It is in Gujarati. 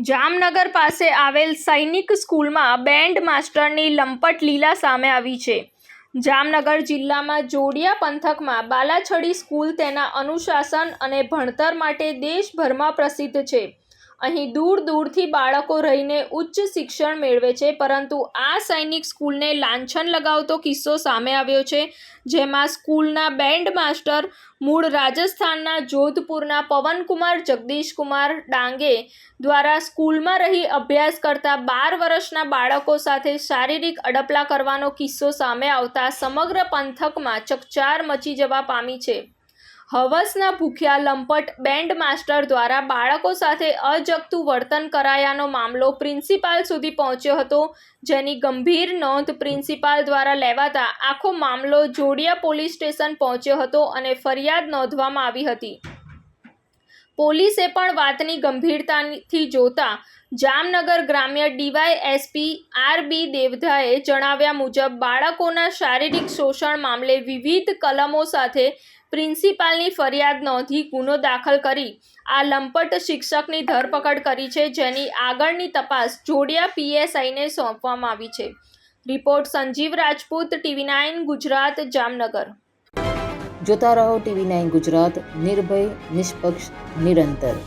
જામનગર પાસે આવેલ સૈનિક સ્કૂલમાં બેન્ડ માસ્ટરની લંપટ લીલા સામે આવી છે। જામનગર જિલ્લામાં જોડિયા પંથકમાં બાલાછડી સ્કૂલ તેના અનુશાસન અને ભણતર માટે દેશભરમાં પ્રસિદ્ધ છે। અહીં દૂર દૂરથી બાળકો રહીને ઉચ્ચ શિક્ષણ મેળવે છે, પરંતુ આ સૈનિક સ્કૂલને લાંછન લગાવતો કિસ્સો સામે આવ્યો છે, જેમાં સ્કૂલના બેન્ડ માસ્ટર મૂળ રાજસ્થાનના જોધપુરના પવનકુમાર જગદીશકુમાર ડાંગે દ્વારા સ્કૂલમાં રહી અભ્યાસ કરતા 12 વર્ષના બાળકો સાથે શારીરિક અડપલા કરવાનો કિસ્સો સામે આવતા સમગ્ર પંથકમાં ચકચાર મચી જવા પામી છે। હવસના ભૂખ્યા લંપટ બેન્ડ માસ્ટર દ્વારા બાળકો સાથે અજગતું વર્તન કરાયાનો મામલો પ્રિન્સિપાલ સુધી પહોંચ્યો હતો, જેની ગંભીર નોંધ પ્રિન્સિપાલ દ્વારા લેવાતા આખો મામલો જોડિયા પોલીસ સ્ટેશન પહોંચ્યો હતો અને ફરિયાદ નોંધવામાં આવી હતી। પોલીસે પણ વાતની ગંભીરતાથી જોતા જામનગર ગ્રામ્ય ડીવાયએસપી આર.બી. દેવધાએ જણાવ્યા મુજબ બાળકોના શારીરિક શોષણ મામલે વિવિધ કલમો સાથે પ્રિન્સિપાલની ફરિયાદ નોંધી ગુનો દાખલ કરી આ લંપટ શિક્ષકની ધરપકડ કરી છે, જેની આગળની તપાસ જોડિયા પીએસઆઈને સોંપવામાં આવી છે। Report Sanjeev Rajput, TV9 Gujarat, Jamnagar. જોતા રહો TV9 ગુજરાત, નિર્ભય, નિષ્પક્ષ, નિરંતર।